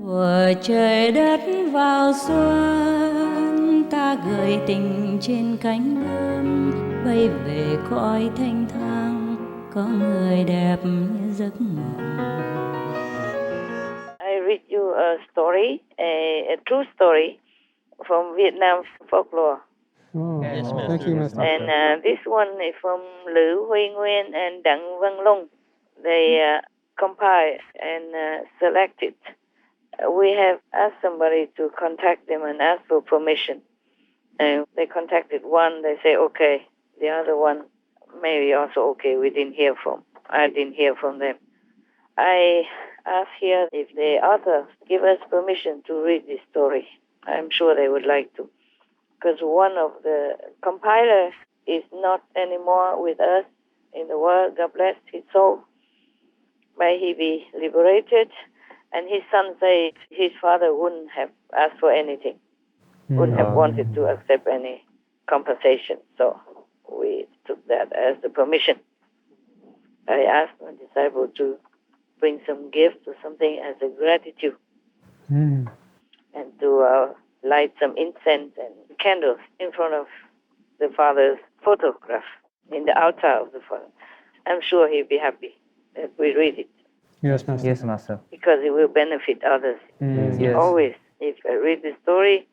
Của trời đất vào xuân, ta gửi tình trên cánh bướm, bay về cõi thanh thang, có người đẹp như giấc mộng. I read you a story, a true story from Vietnam folklore. Oh, Yes, Master. thank you, Master. And this one is from Lữ Huy Nguyên and Đặng Văn Long. They compiled and selected. We have asked somebody to contact them and ask for permission. And they contacted one, they say okay. The other one maybe also okay. I didn't hear from them. I ask here if the author give us permission to read this story. I'm sure they would like to. Because one of the compilers is not anymore with us in the world. God bless his soul. May he be liberated. And his son said his father wouldn't have asked for anything, wouldn't have wanted to accept any compensation. So we took that as the permission. I asked my disciple to bring some gift or something as a gratitude, and to light some incense and candles in front of the father's photograph in the altar of the father. I'm sure he'll be happy that we read it. Yes, Master. Yes, Master. Because it will benefit others. Yes. Always, if I read the story,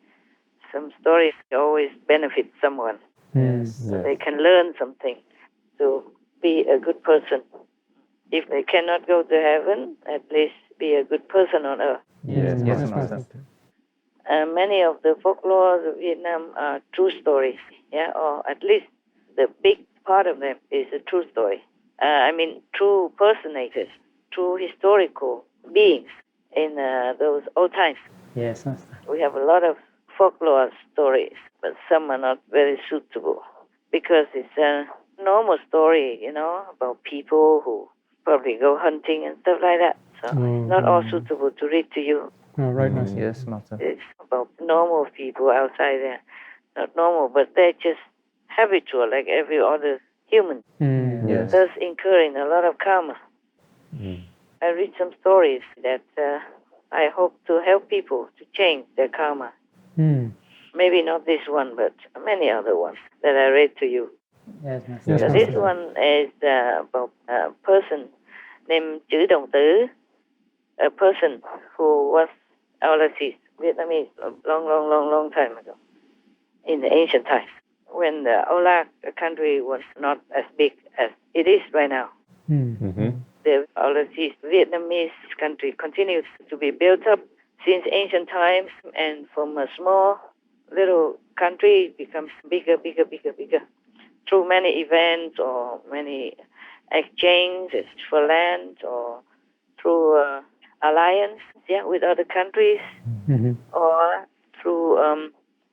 some stories always benefit someone. So they can learn something to be a good person. If they cannot go to heaven, at least be a good person on earth. Yes, Master. Many of the folklore of Vietnam are true stories, or at least the big part of them is a true story. True personages, true historical beings in those old times. Yes, Master. We have a lot of folklore stories, but some are not very suitable because it's a normal story, about people who probably go hunting and stuff like that. So it's not all suitable to read to you. Oh, right, Master. Yes, Master. It's about normal people outside there. Not normal, but they're just habitual like every other human. Yes. Thus incurring a lot of karma. I read some stories that I hope to help people to change their karma. Maybe not this one, but many other ones that I read to you. Yes, Master. So this one is about a person named Chử Đồng Tử, a person who was Aulacese, Vietnamese, a long time ago, in the ancient times, when the Aulac country was not as big as it is right now. The Aulacese Vietnamese country continues to be built up since ancient times, and from a small little country becomes bigger through many events or many exchanges for land or through alliance with other countries or through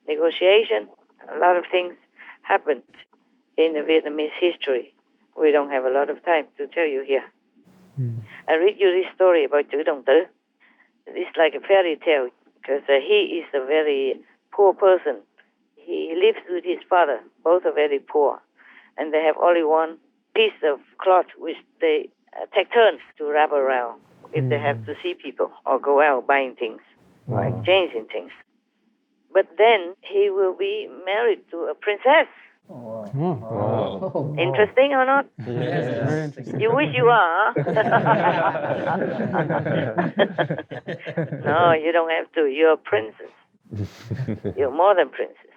negotiation. A lot of things happened in the Vietnamese history. We don't have a lot of time to tell you here. I read you this story about Chử Đồng Tử. It's like a fairy tale because he is a very poor person. He lives with his father. Both are very poor. And they have only one piece of cloth which they take turns to wrap around if they have to see people or go out buying things or exchanging things. But then he will be married to a princess. Interesting or not? Yes. Very interesting. You wish you are. No, you don't have to. You're a princess. You're more than princess.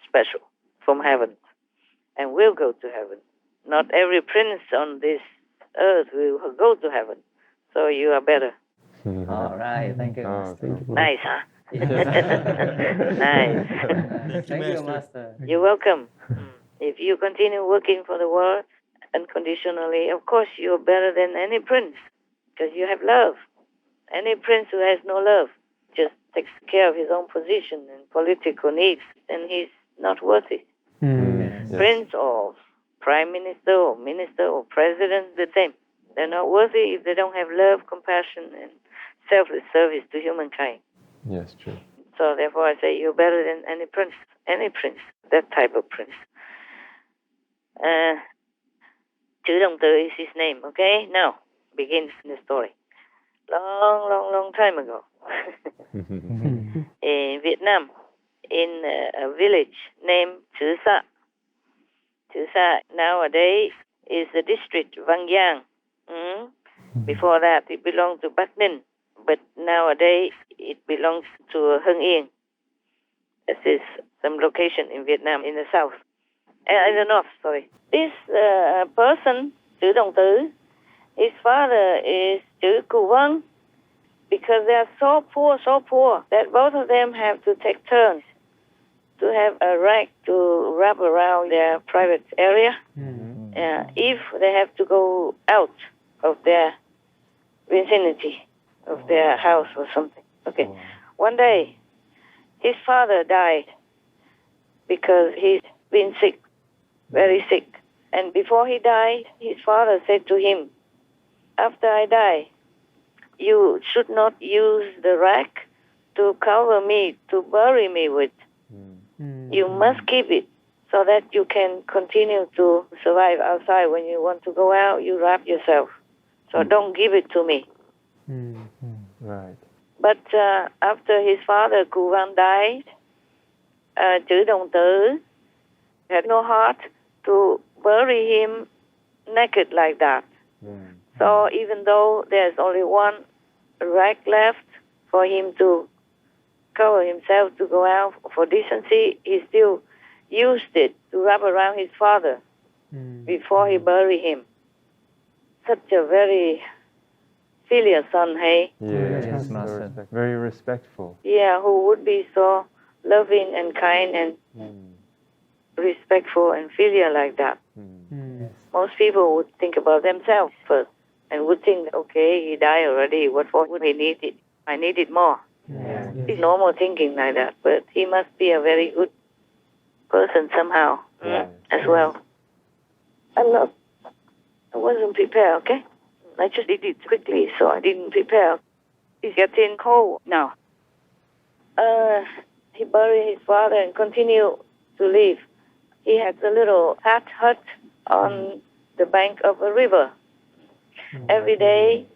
Special from heaven. And will go to heaven. Not every prince on this earth will go to heaven. So you are better. All right. Thank you, Master. Nice, huh? Nice. Thank you, Master. You're welcome. If you continue working for the world unconditionally, of course you're better than any prince because you have love. Any prince who has no love just takes care of his own position and political needs, and he's not worthy. Prince or prime minister or president, the same. They're not worthy if they don't have love, compassion, and selfless service to humankind. Yes, true. So therefore I say you're better than any prince, that type of prince. Chử Đồng Tử is his name, okay? Now, begins the story. long time ago. In Vietnam, in a village named Chử Sa. Chử Sa nowadays is the district Vang Giang. Before that, it belonged to Bắc Ninh, but nowadays it belongs to Hưng Yên. This is some location in Vietnam in the south, in the north. Sorry. This person, Chử Đồng Tử, his father is Chử Cù Vân, because they are so poor that both of them have to take turns to have a rag to wrap around their private area. If they have to go out of their vicinity of their house or something. Okay. One day, his father died because he's been sick, very sick. And before he died, his father said to him, after I die, you should not use the rag to cover me, to bury me with. You must keep it so that you can continue to survive outside. When you want to go out, you wrap yourself. So don't give it to me. Right. But after his father, Cù Văn, died, Chử Đồng Tử had no heart to bury him naked like that. So even though there's only one rag left for him to cover himself to go out for decency, he still used it to wrap around his father before he buried him. Such a very filial son, hey? Yes, master. Very respectful. Yeah, who would be so loving and kind and respectful and filial like that. Most people would think about themselves first and would think, okay, he died already, what for would he need it? I need it more. It's normal thinking like that, but he must be a very good person somehow as well. I wasn't prepared, okay? I just did it quickly, so I didn't prepare. It's getting cold now. He buried his father and continued to live. He had a little hut on the bank of a river. Every day,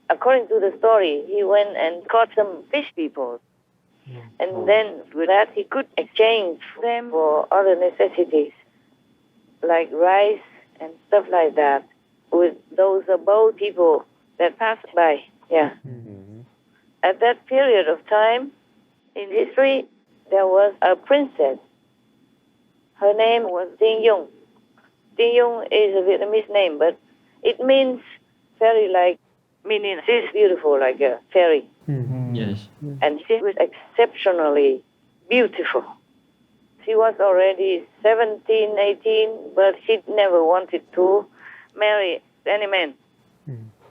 according to the story, he went and caught some fish people. And then with that, he could exchange them for other necessities, like rice and stuff like that, with those boat people that passed by. Yeah. At that period of time in history, there was a princess. Her name was Tien Dung. Tien Dung is a Vietnamese name, but it means fairy-like, meaning she's beautiful like a fairy. Yes. And she was exceptionally beautiful. She was already 17, 18, but she never wanted to marry any man.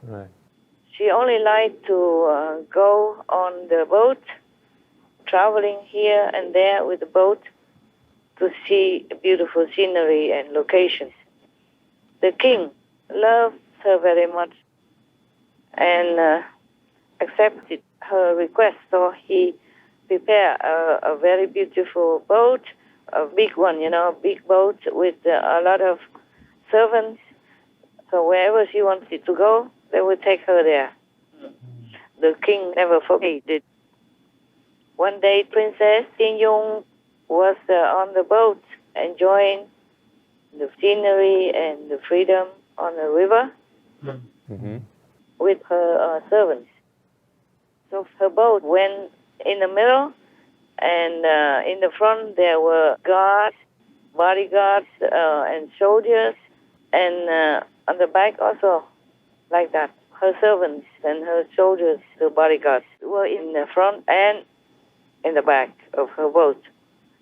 Right. She only liked to go on the boat, traveling here and there with the boat to see beautiful scenery and locations. The king loved her very much and accepted her request, so he prepared a very beautiful boat, a big one, big boat with a lot of servants. So wherever she wanted to go, they would take her there. The king never forgave it. One day, Princess Tien Dung was on the boat enjoying the scenery and the freedom on the river with her servants. So her boat went in the middle, and in the front there were guards, bodyguards, and soldiers, and on the back also like that. Her servants and her soldiers, the bodyguards, were in the front and in the back of her boat.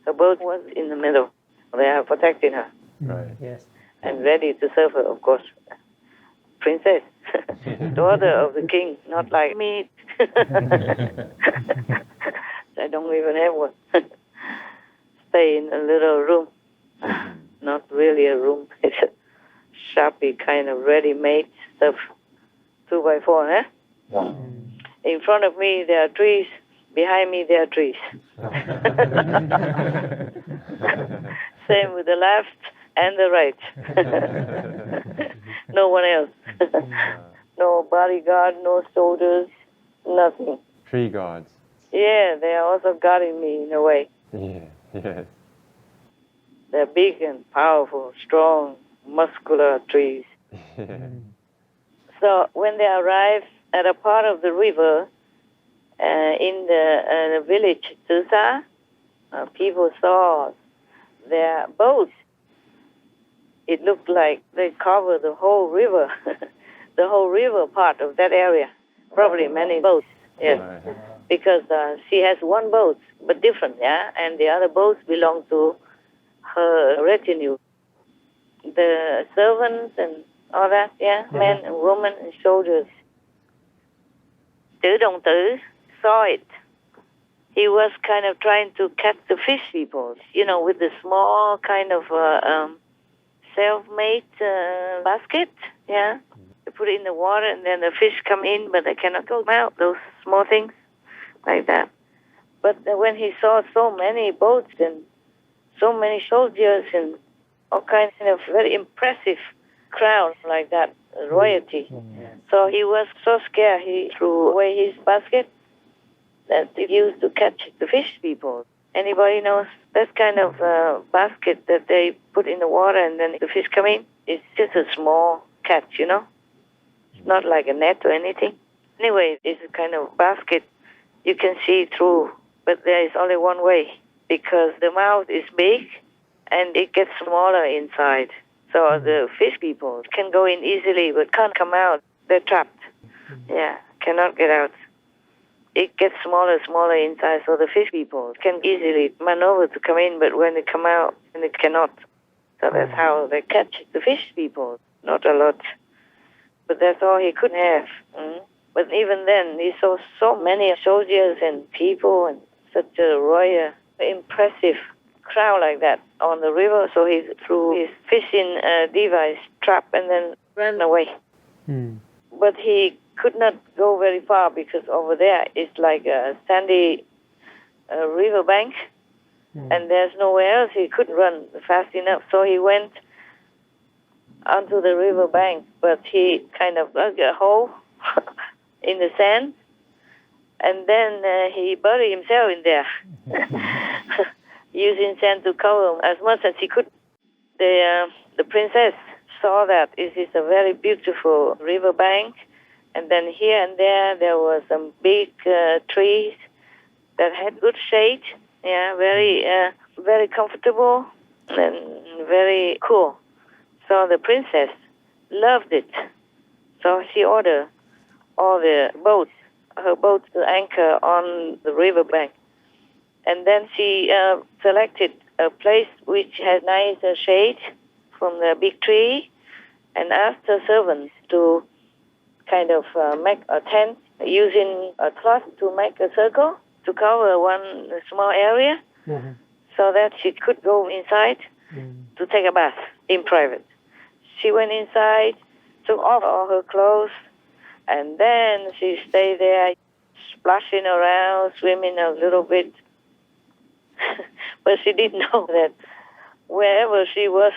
Her boat was in the middle. They are protecting her. Right. Yes. And ready to serve her, of course. Princess, daughter of the king, not like me. I don't even have one. Stay in a little room. Not really a room. It's a shabby kind of ready-made stuff. 2x4, eh? In front of me there are trees. Behind me there are trees. Same with the left and the right. No one else. no bodyguard, no soldiers, nothing. Tree gods. Yeah, they are also guarding me in a way. Yeah, yes. They're big and powerful, strong, muscular trees. Yeah. So when they arrive at a part of the river in the village Tsa, people saw their boats. It looked like they covered the whole river, the whole river part of that area. Probably many boats, yes. Right. Because she has one boat, but different, yeah? And the other boats belong to her retinue. The servants and all that, yeah? Men and women and soldiers. Chử Đồng Tử saw it. He was kind of trying to catch the fish people, with the small kind of self-made basket, yeah? They put it in the water and then the fish come in, but they cannot go out, those small things like that. But when he saw so many boats and so many soldiers and all kinds of very impressive crowd like that, royalty. So he was so scared, he threw away his basket that he used to catch the fish people. Anybody knows that kind of basket that they put in the water and then the fish come in? It's just a small catch, It's not like a net or anything. Anyway, it's a kind of basket you can see through, but there is only one way because the mouth is big and it gets smaller inside. So the fish people can go in easily but can't come out. They're trapped. Yeah, cannot get out. It gets smaller inside, so the fish people can easily maneuver to come in, but when they come out, then it cannot. So that's how they catch the fish people. Not a lot. But that's all he could have. But even then, he saw so many soldiers and people and such a royal, impressive crowd like that on the river. So he threw his fishing device trap and then ran away. But he could not go very far because over there it's like a sandy river bank, and there's nowhere else he couldn't run fast enough. So he went onto the river bank, but he kind of dug a hole in the sand, and then he buried himself in there, using sand to cover him as much as he could. The princess saw that this is a very beautiful river bank, and then here and there were some big trees that had good shade, very comfortable and very cool. So the princess loved it. So she ordered all her boats to anchor on the riverbank. And then she selected a place which had nice shade from the big tree and asked her servants to kind of make a tent using a cloth to make a circle to cover one small area so that she could go inside to take a bath in private. She went inside, took off all her clothes, and then she stayed there splashing around, swimming a little bit. But she didn't know that wherever she was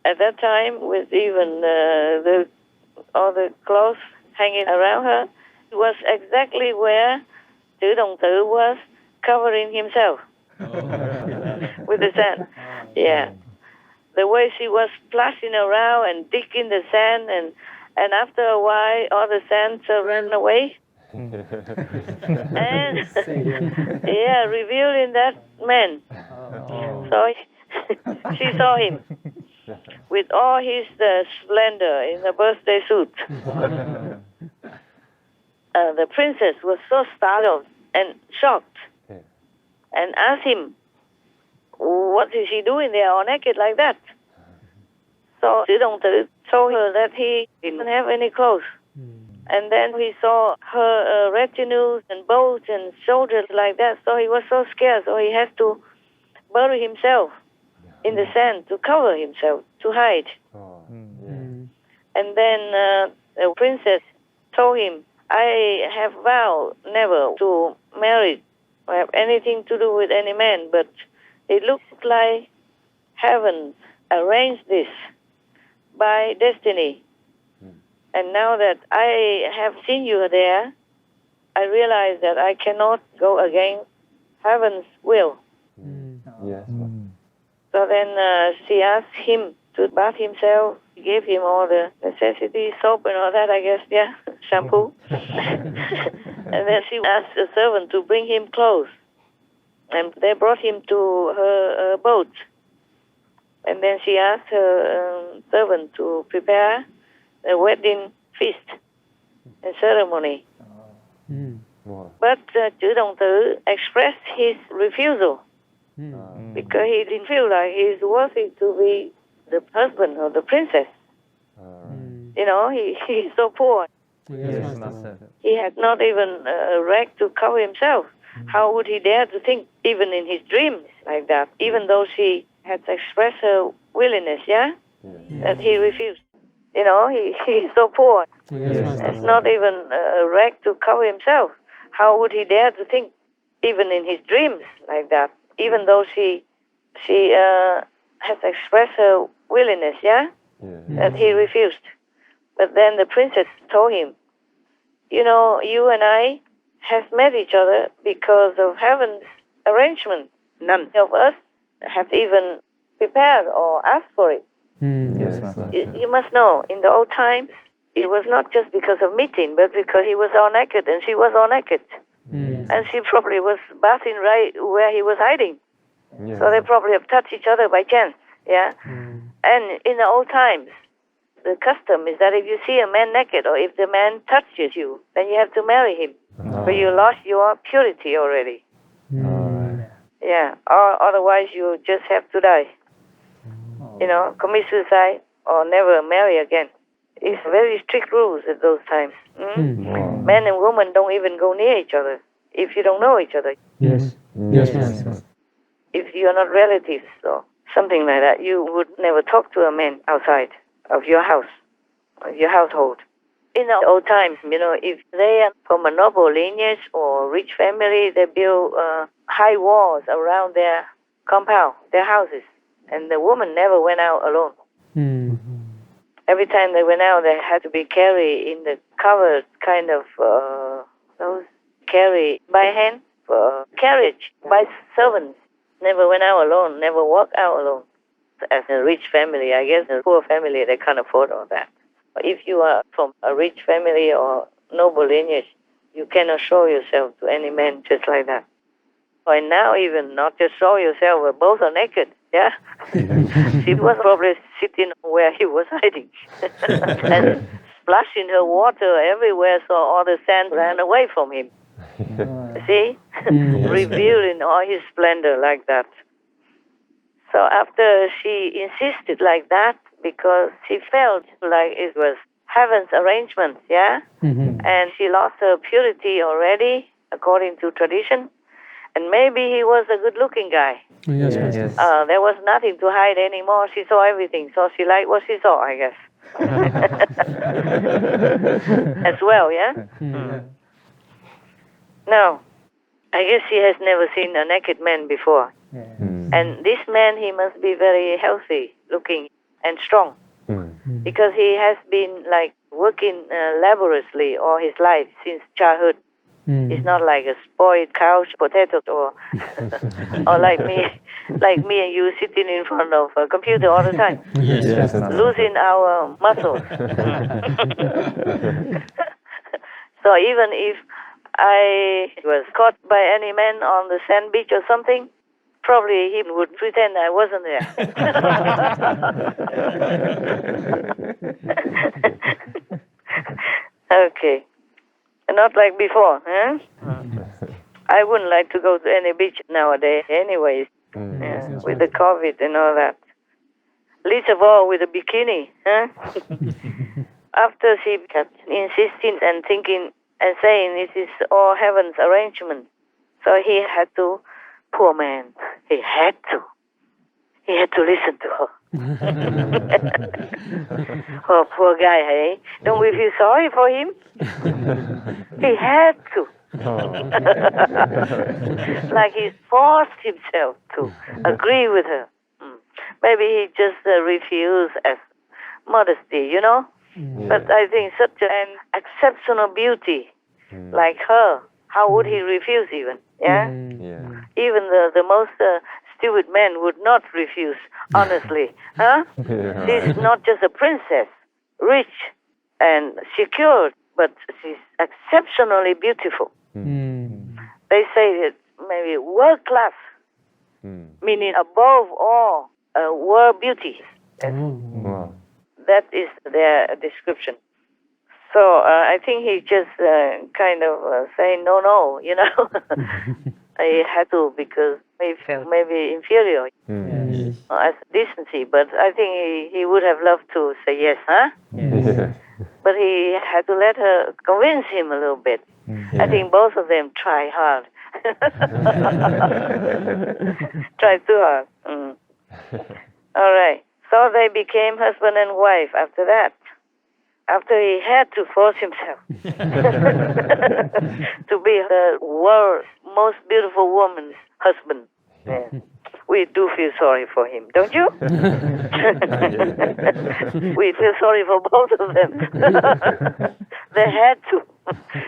at that time, with even all the clothes hanging around her, it was exactly where Chử Đồng Tử was covering himself with the sand. Yeah. The way she was splashing around and digging the sand, and after a while, all the sand ran away. And revealing that man. So she saw him with all his splendor in the birthday suit. The princess was so startled and shocked and asked him, what is he doing there all naked like that? So Chử Đồng Tử told her that he didn't have any clothes. And then he saw her retinue and boats and soldiers like that, so he was so scared, so he had to bury himself in the sand to cover himself, to hide. And then the princess told him, I have vowed never to marry or have anything to do with any man, but it looks like heaven arranged this by destiny. And now that I have seen you there, I realize that I cannot go against heaven's will. Yes. So then she asked him to bath himself. He gave him all the necessities, soap and all that, I guess, yeah, shampoo. And then she asked the servant to bring him clothes. And they brought him to her boat. And then she asked her servant to prepare a wedding feast and ceremony. Wow. But Chử Đồng Tử expressed his refusal because he didn't feel like he's worthy to be the husband of the princess. You know, he's so poor. Yes, Master. He had not even a rag to cover himself. How would he dare to think, even in his dreams, like that, even though she had expressed her willingness, that he refused. You know, he's so poor. Yes, There's not even a rag to cover himself. How would he dare to think, even in his dreams, like that, even though she has expressed her willingness, that he refused. But then the princess told him, you know, you and I have met each other because of heaven's arrangement. None of us have even prepared or asked for it. Yes, Master. You must know, in the old times, it was not just because of meeting, but because he was all naked and she was all naked. And she probably was bathing right where he was hiding. Yes. So they probably have touched each other by chance, And in the old times, the custom is that if you see a man naked or if the man touches you, then you have to marry him. But you lost your purity already. Or otherwise you just have to die. You know, commit suicide or never marry again. It's very strict rules at those times. Men and women don't even go near each other if you don't know each other. Yes. Yes, Master. If you're not relatives or something like that, you would never talk to a man outside of your house, of your household. In the old times, you know, if they are from a noble lineage or rich family, they build high walls around their compound, their houses, and the woman never went out alone. Every time they went out, they had to be carried in the covered kind of those carry by hand carriage by servants. Never went out alone. Never walked out alone. As a rich family, I guess a poor family they can't afford all that. But if you are from a rich family or noble lineage, you cannot show yourself to any man just like that. And now even not just show yourself, but both are naked. She was probably sitting where he was hiding and splashing her water everywhere so all the sand ran away from him. See? Revealing all his splendor like that. So after she insisted like that, because she felt like it was heaven's arrangement, and she lost her purity already, according to tradition, and maybe he was a good-looking guy. Yes. There was nothing to hide anymore. She saw everything, so she liked what she saw, I guess. As well, Now, I guess she has never seen a naked man before. And this man, he must be very healthy looking and strong. Because he has been like working laboriously all his life since childhood. He's not like a spoiled couch potato or or like me and you sitting in front of a computer all the time. Yes. Losing our muscles. So even if I was caught by any man on the sand beach or something, probably he would pretend I wasn't there. Okay. Not like before, huh? I wouldn't like to go to any beach nowadays anyways, with the COVID and all that. Least of all with a bikini, huh? After she kept insisting and thinking and saying this is all heaven's arrangement, so he had to, poor man, he had to listen to her. Oh, poor guy, hey? Don't we feel sorry for him? He had to. Like he forced himself to agree with her. Maybe he just refused as modesty, you know? But I think such an exceptional beauty like her, how would he refuse even? Yeah? Yeah. Even the most stupid man would not refuse, honestly. Huh? Yeah, She's right. not just a princess, rich and secure, but she's exceptionally beautiful. They say that maybe world class, meaning above all world beauty. Wow. That is their description. So I think he just kind of saying no, you know. I had to because he felt maybe inferior as decency, but I think he would have loved to say yes, huh? Yeah. But he had to let her convince him a little bit. I think both of them try hard. Try too hard. All right. So they became husband and wife after that. After he had to force himself to be the world's most beautiful woman's husband. Yeah. We do feel sorry for him, don't you? We feel sorry for both of them. They had to,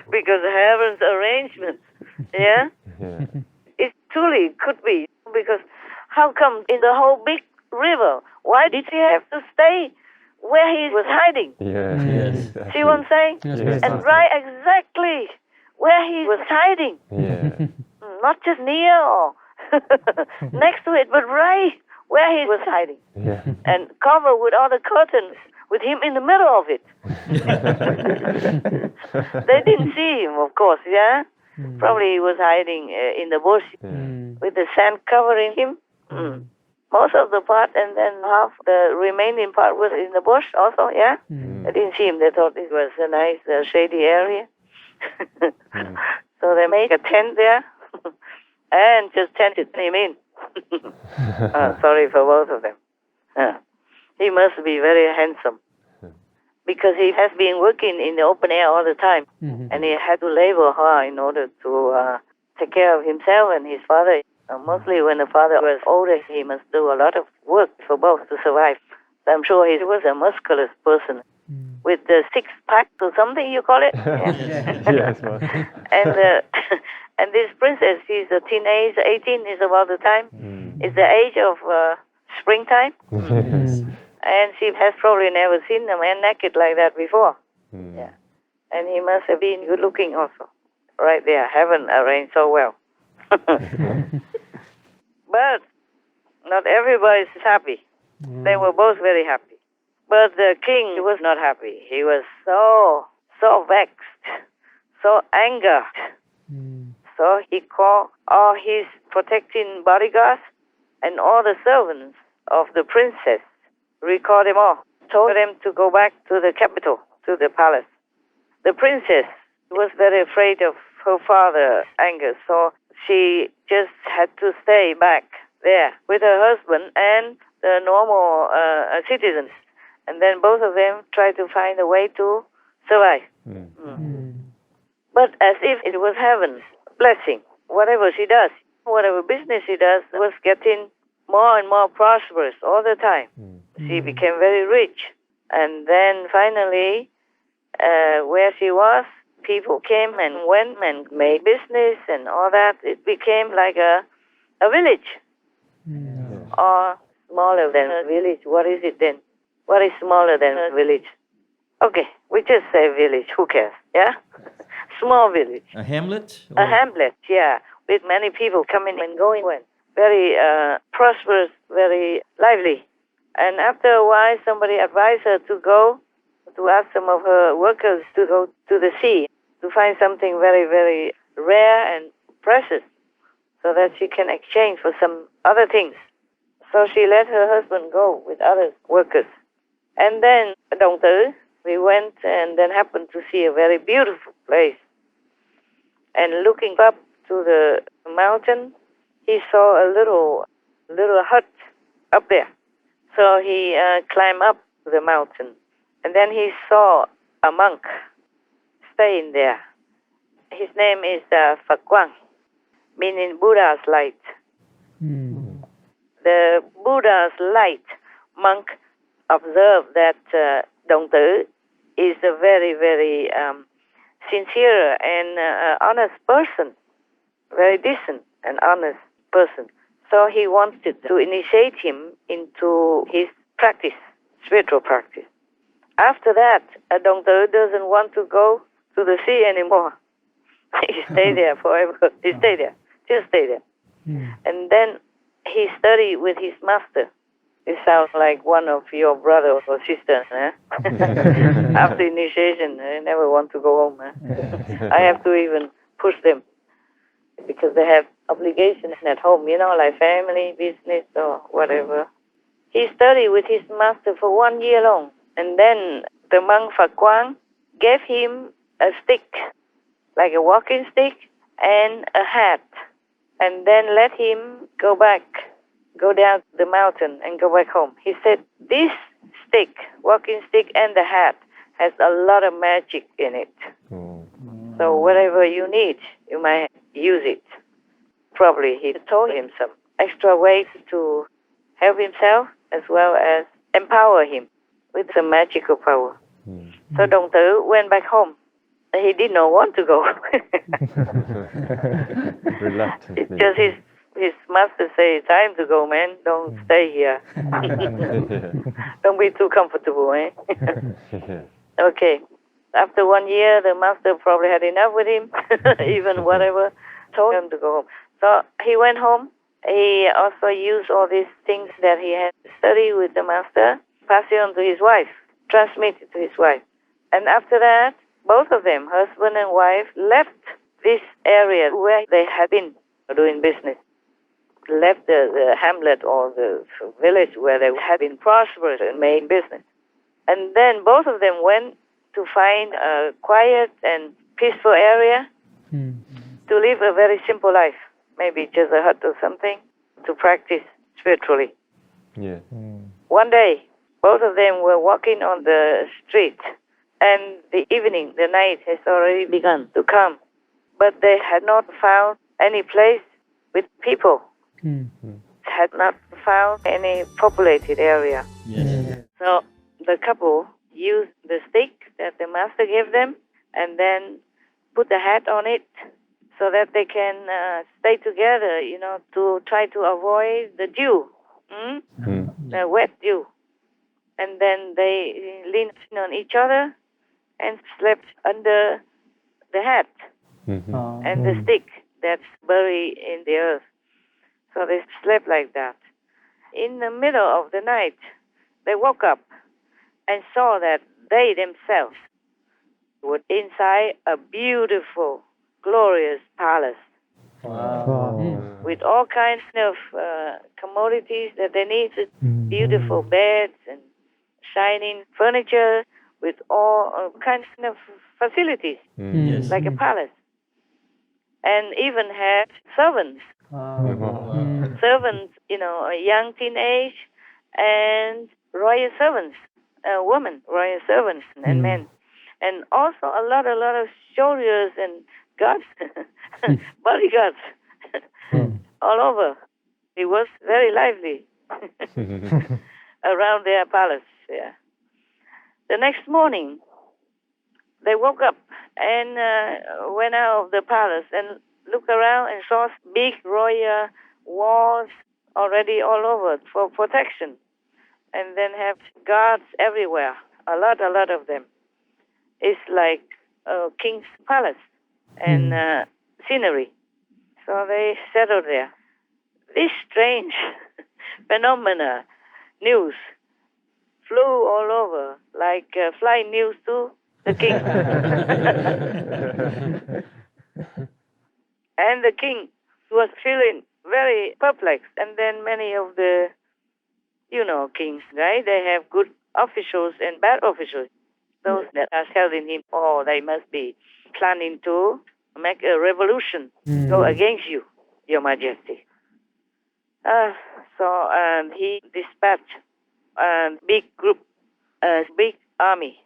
because heaven's arrangements. Yeah? Yeah. It truly could be, because how come in the whole big river, why did he have to stay where he was hiding? Yeah. Yes. See what I'm saying? Yes. And right exactly where he was hiding. Yeah. Not just near or next to it, but right where he was hiding. Yeah. And covered with all the curtains, with him in the middle of it. They didn't see him, of course, yeah? Probably he was hiding in the bush with the sand covering him. Most of the part, and then half the remaining part was in the bush also, yeah? They didn't see him. They thought it was a nice shady area. So they make a tent there and just tented him in. Sorry for both of them. He must be very handsome because he has been working in the open air all the time, and he had to labor hard in order to take care of himself and his father. Mostly when the father was older, he must do a lot of work for both to survive. So I'm sure he was a muscular person with the six-pack or something you call it. Yes, well. And this princess, she's a teenage, 18 is about the time. It's the age of springtime. Yes. And she has probably never seen a man naked like that before. Yeah. And he must have been good looking also. Right there, heaven arranged so well. But not everybody is happy. They were both very happy. But the king was not happy. He was so vexed, so angered. So he called all his protecting bodyguards and all the servants of the princess, recalled them all, told them to go back to the capital, to the palace. The princess was very afraid of her father's anger, so she just had to stay back there with her husband and the normal citizens. And then both of them tried to find a way to survive. But as if it was heaven's blessing, whatever she does, whatever business she does, was getting more and more prosperous all the time. She became very rich. And then finally, where she was, people came and went and made business and all that. It became like a village. Or smaller than a village. What is it then? What is smaller than a village? Okay, we just say village. Who cares? Yeah? Small village. A hamlet? A hamlet, yeah. With many people coming and going. Very prosperous, very lively. And after a while, somebody advised her to go, to ask some of her workers to go to the sea, to find something very, very rare and precious, so that she can exchange for some other things. So she let her husband go with other workers. And then Đồng Tử, we went and then happened to see a very beautiful place. And looking up to the mountain, he saw a little hut up there. So he climbed up the mountain. And then he saw a monk staying there. His name is Phật Quang, meaning Buddha's light. The Buddha's light monk observed that Đồng Tử is a very, very sincere and honest person, very decent and honest person. So he wanted to initiate him into his practice, spiritual practice. After that, Dong Tử doesn't want to go to the sea anymore. He stayed there forever. He stayed there, just stay there. And then he studied with his master. It sounds like one of your brother or sister. Eh? After initiation, they never want to go home. Eh? I have to even push them because they have obligations at home, you know, like family, business, or whatever. He studied with his master for 1 year long. And then the monk Phật Quang gave him a stick, like a walking stick, and a hat. And then let him go down the mountain and go back home. He said, this stick, walking stick, and the hat has a lot of magic in it. So whatever you need, you might use it. Probably he told him some extra ways to help himself as well as empower him with some magical power. So Đồng Tử went back home. He did not want to go. Reluctantly. It's just his master say, time to go, man. Don't stay here. Don't be too comfortable, eh? Okay. After 1 year, the master probably had enough with him, even whatever, told him to go home. So he went home. He also used all these things that he had studied with the master, passed it on to his wife, transmitted to his wife. And after that, both of them, husband and wife, left this area where they had been doing business, left the hamlet or the village where they had been prosperous and made business. And then both of them went to find a quiet and peaceful area to live a very simple life, maybe just a hut or something, to practice spiritually. Yeah. One day, both of them were walking on the street, and the evening, the night has already begun to come, but they had not found any place with people, had not found any populated area. So the couple used the stick that the master gave them and then put the hat on it so that they can stay together, you know, to try to avoid the dew, the wet dew. And then they leaned on each other and slept under the hat and the stick that's buried in the earth. So they slept like that. In the middle of the night, they woke up and saw that they themselves were inside a beautiful, glorious palace with all kinds of commodities that they needed, beautiful beds and shining furniture with all kinds of facilities, like a palace. And even had servants. Servants, you know, a young teenage and royal servants, women, royal servants and men. And also a lot of soldiers and guards, bodyguards, all over. It was very lively around their palace. Yeah. The next morning, they woke up and went out of the palace and looked around and saw big royal walls already all over for protection. And then have guards everywhere, a lot of them. It's like a king's palace and scenery. So they settled there. This strange phenomena, news, flew all over like flying news to the king. And the king was feeling very perplexed. And then many of the, you know, kings, right? They have good officials and bad officials. Those that are telling him, oh, they must be planning to make a revolution, go against you, Your Majesty. So he dispatched a big group, a big army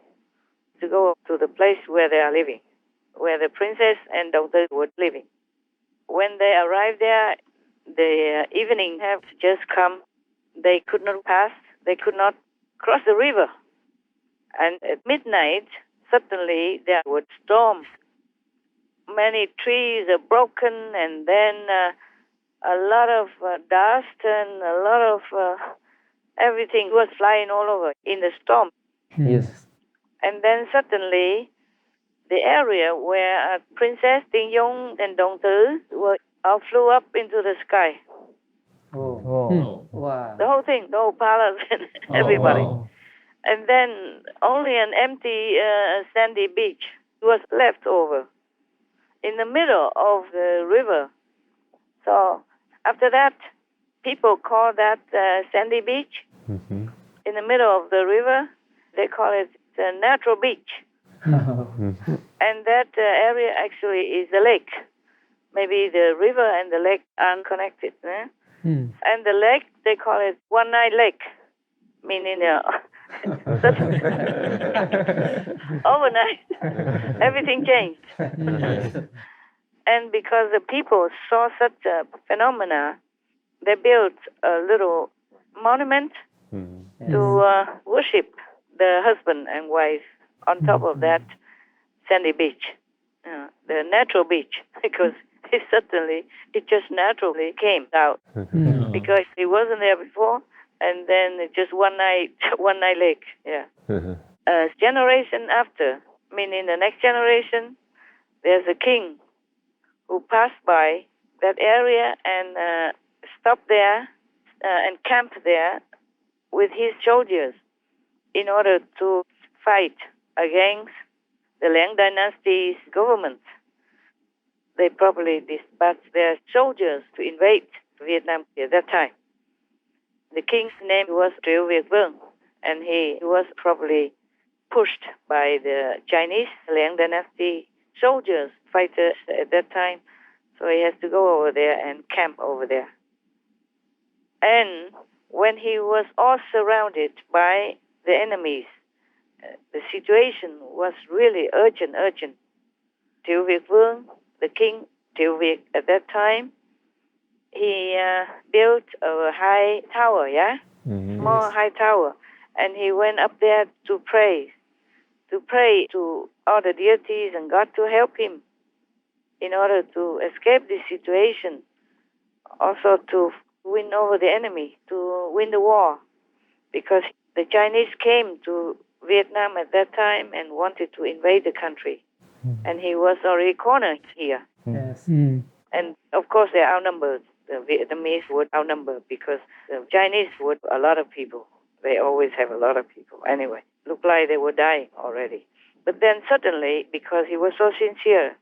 to go to the place where they are living, where the princess and daughter were living. When they arrived there, the evening had just come. They could not pass. They could not cross the river. And at midnight, suddenly there was storm. Many trees are broken, and then a lot of dust and a lot of everything was flying all over in the storm. Yes. And then suddenly, the area where Princess Tiên Dung and Đồng Tử were all flew up into the sky. Oh. Wow. The whole thing, the whole palace, and everybody. Wow. And then only an empty sandy beach was left over in the middle of the river. So after that, people call that sandy beach Mm-hmm. in the middle of the river. They call it the natural beach. Mm-hmm. And that area actually is the lake. Maybe the river and the lake are connected. Eh? And the lake, they call it one-night lake, meaning overnight, everything changed. And because the people saw such a phenomena, they built a little monument Mm-hmm. to worship the husband and wife on top of that sandy beach, the natural beach, because it just naturally came out because it wasn't there before, and then it just one night lake. Yeah. Generation after, meaning the next generation, there's a king who passed by that area and stopped there and camped there with his soldiers in order to fight against the Liang dynasty's government. They probably dispatched their soldiers to invade Vietnam at that time. The king's name was Triệu Việt Vương, and he was probably pushed by the Chinese Liang dynasty soldiers, fighters at that time, so he has to go over there and camp over there. And when he was all surrounded by the enemies, the situation was really urgent. Triệu Việt Vương, the king Triệu Việt at that time, he built a high tower, small high tower, and he went up there to pray to all the deities and God to help him in order to escape this situation, also to win over the enemy, to win the war, because the Chinese came to Vietnam at that time and wanted to invade the country, and he was already cornered here. Yes. And of course they are outnumbered. The Vietnamese would outnumber because the Chinese would a lot of people. They always have a lot of people. Anyway, looked like they were dying already. But then suddenly, because he was so sincere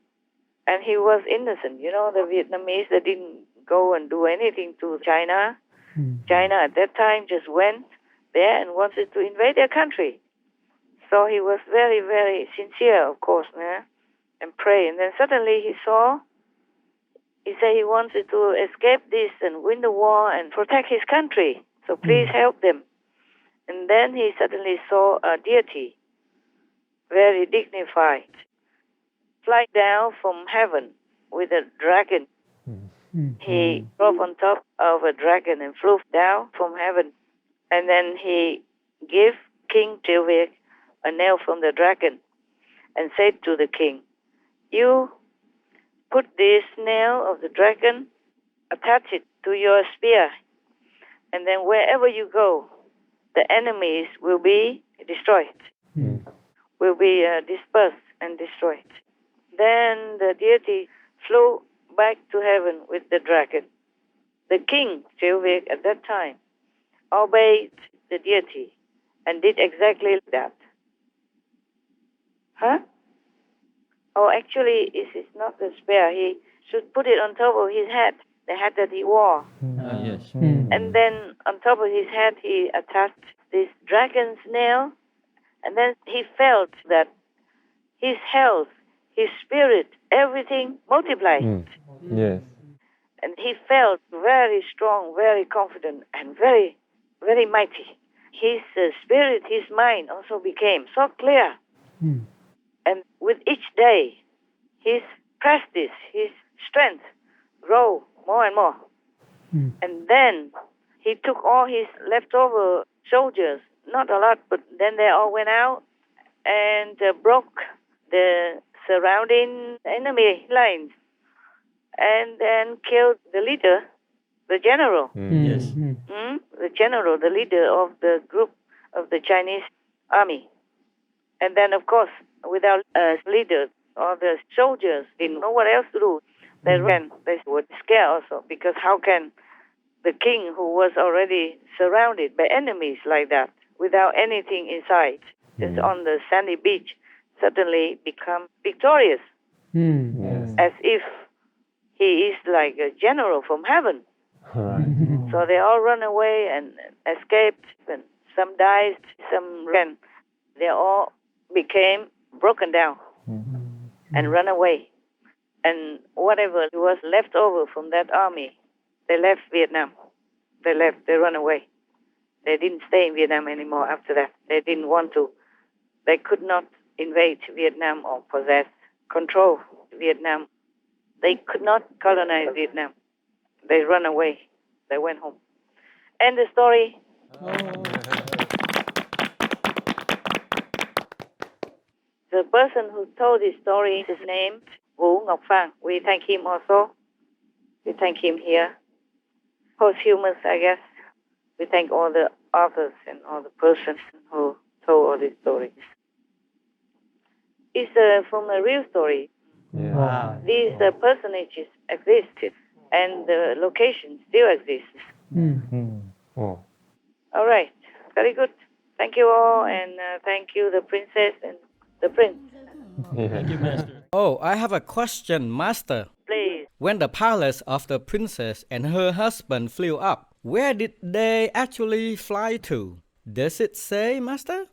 and he was innocent, the Vietnamese, they didn't go and do anything to China. China at that time just went there and wanted to invade their country. So he was very, very sincere, of course, and pray. And then suddenly he said he wanted to escape this and win the war and protect his country. So please help them. And then he suddenly saw a deity, very dignified, fly down from heaven with a dragon. He drove on top of a dragon and flew down from heaven. And then he gave King Triệu Việt a nail from the dragon and said to the king, "You put this nail of the dragon, attach it to your spear, and then wherever you go, the enemies will be destroyed, will be dispersed and destroyed." Then the deity flew back to heaven with the dragon. The king, Triệu Việt, at that time, obeyed the deity and did exactly that. Oh, actually, it is not the spear. He should put it on top of his head, the hat that he wore. Yes. And then on top of his head, he attached this dragon's nail. And then he felt that his health, his spirit, everything multiplied. Yes. And he felt very strong, very confident, and very, very mighty. His spirit, his mind also became so clear. And with each day, his prestige, his strength grew more and more. And then he took all his leftover soldiers, not a lot, but then they all went out and broke the surrounding enemy lines, and then killed the leader, the general. Yes. The general, the leader of the group of the Chinese army. And then, of course, without a leader, all the soldiers didn't know what else to do. They ran. They were scared also, because how can the king, who was already surrounded by enemies like that, without anything in sight, just on the sandy beach, suddenly become victorious, as if he is like a general from heaven. So they all run away and escaped, and some died, some ran. They all became broken down and run away. And whatever was left over from that army, they left Vietnam. They run away. They didn't stay in Vietnam anymore after that. They didn't want to. They could not invade Vietnam or possess, control Vietnam. They could not colonize Vietnam. They run away. They went home. End the story. The person who told this story is named Vũ Ngọc Phan. We thank him also. We thank him here. Posthumous, I guess. We thank all the authors and all the persons who told all these stories. It's from a real story. Wow. These personages existed, and the location still exists. Oh. All right. Very good. Thank you all, and thank you, the princess and the prince. Thank you, Master. Oh, I have a question, Master. Please. When the palace of the princess and her husband flew up, where did they actually fly to? Does it say, Master?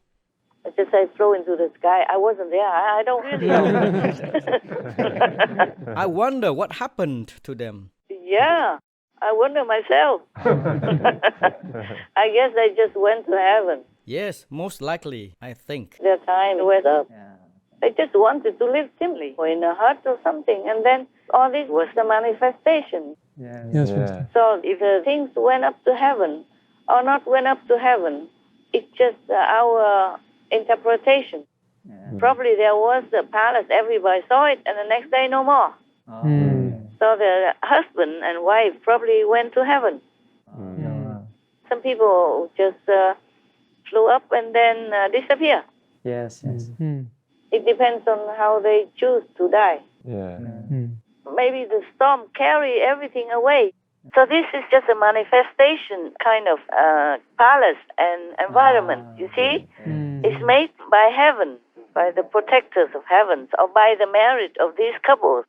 I just say flew into the sky. I wasn't there. I don't really know. I wonder what happened to them. Yeah, I wonder myself. I guess they just went to heaven. Yes, most likely, I think. Their time went up. They just wanted to live simply, or in a hut or something, and then all this was the manifestation. Yes. So if the things went up to heaven or not went up to heaven, it's just our interpretation. Probably there was a palace, everybody saw it, and the next day no more. So the husband and wife probably went to heaven. Some people just flew up and then disappear. Yes. It depends on how they choose to die. Yeah. Maybe the storm carry everything away. So this is just a manifestation kind of palace and environment, you see? It's made by heaven, by the protectors of heavens, or by the merit of these couples,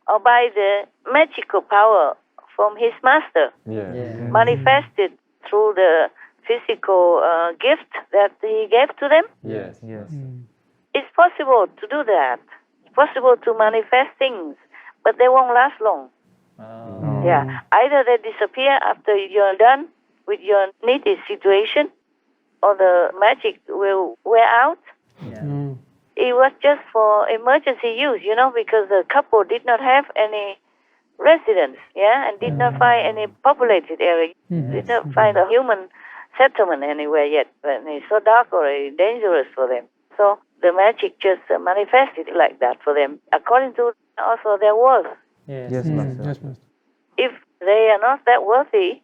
or by the magical power from his master, manifested through the physical gift that he gave to them. Yes. It's possible to do that. It's possible to manifest things, but they won't last long. Yeah, either they disappear after you're done with your needy situation, or the magic will wear out. It was just for emergency use, because the couple did not have any residence, and did not find any populated area, did not find a human settlement anywhere yet. But it's so dark or dangerous for them. So the magic just manifested like that for them, according to also their worth. Yes, Master. If they are not that worthy,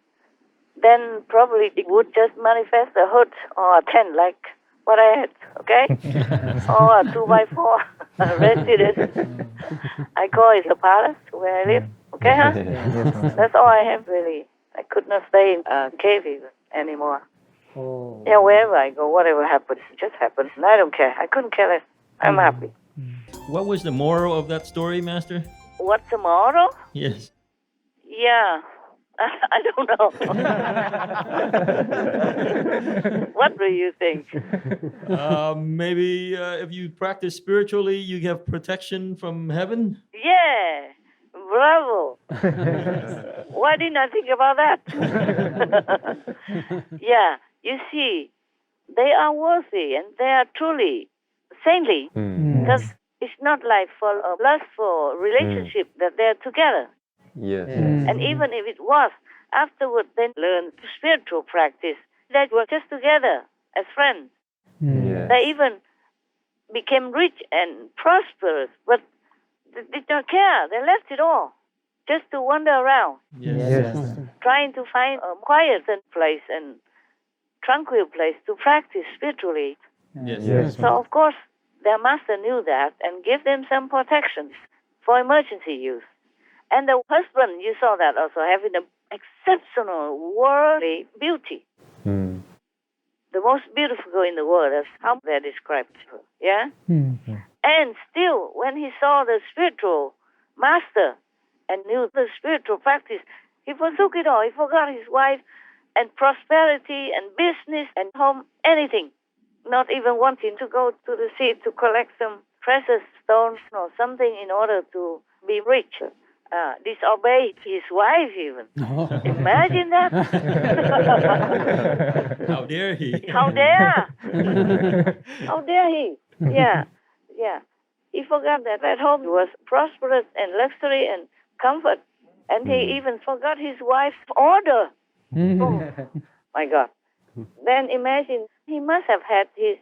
then probably it would just manifest a hut or a tent like what I had, okay? Or a 2x4 residence. I call it a palace where I live, okay, huh? That's all I have, really. I could not stay in a cave even anymore. Yeah, wherever I go, whatever happens, it just happens. And I don't care. I couldn't care less. I'm happy. What was the moral of that story, Master? What's the moral? Yes. Yeah. I don't know. What do you think? Maybe if you practice spiritually, you have protection from heaven? Yeah. Bravo. Why didn't I think about that? Yeah. You see, they are worthy and they are truly saintly. Because it's not like for a lustful relationship that they're together. Yes. And even if it was, afterward they learned spiritual practice. They were just together as friends. Yes. They even became rich and prosperous, but they did not care. They left it all just to wander around, trying to find a quiet place and tranquil place to practice spiritually. So, of course, their master knew that and gave them some protections for emergency use. And the husband, you saw that also, having an exceptional worldly beauty. The most beautiful girl in the world, that's how they're described. Yeah? And still, when he saw the spiritual master and knew the spiritual practice, he forsook it all. He forgot his wife and prosperity and business and home, anything. Not even wanting to go to the sea to collect some precious stones or something in order to be rich. Disobey his wife even. Imagine that. How dare he? How dare? How dare he? Yeah. He forgot that at home was prosperous and luxury and comfort. And he even forgot his wife's order. Oh, my God. Then imagine, he must have had his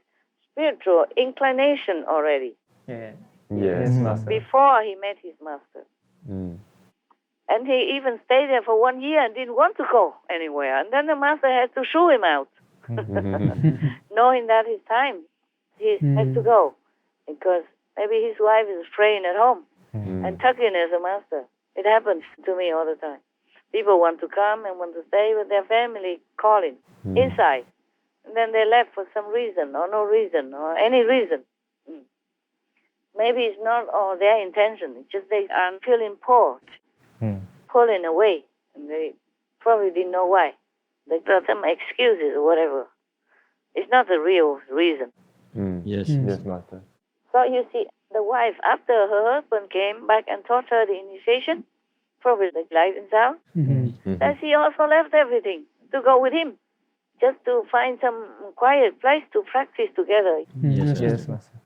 spiritual inclination already. Yes, master. Before he met his master. And he even stayed there for 1 year and didn't want to go anywhere. And then the master had to shoo him out, knowing that his time, he had to go. Because maybe his wife is praying at home and tucking as a master. It happens to me all the time. People want to come and want to stay with their family, calling inside. And then they left for some reason or no reason or any reason. Maybe it's not all their intention. It's just they are feeling pulling away. And they probably didn't know why. They got some excuses or whatever. It's not the real reason. Yes, master. So you see, the wife, after her husband came back and taught her the initiation, probably the life and sound, then she also left everything to go with him, just to find some quiet place to practice together. Yes, master.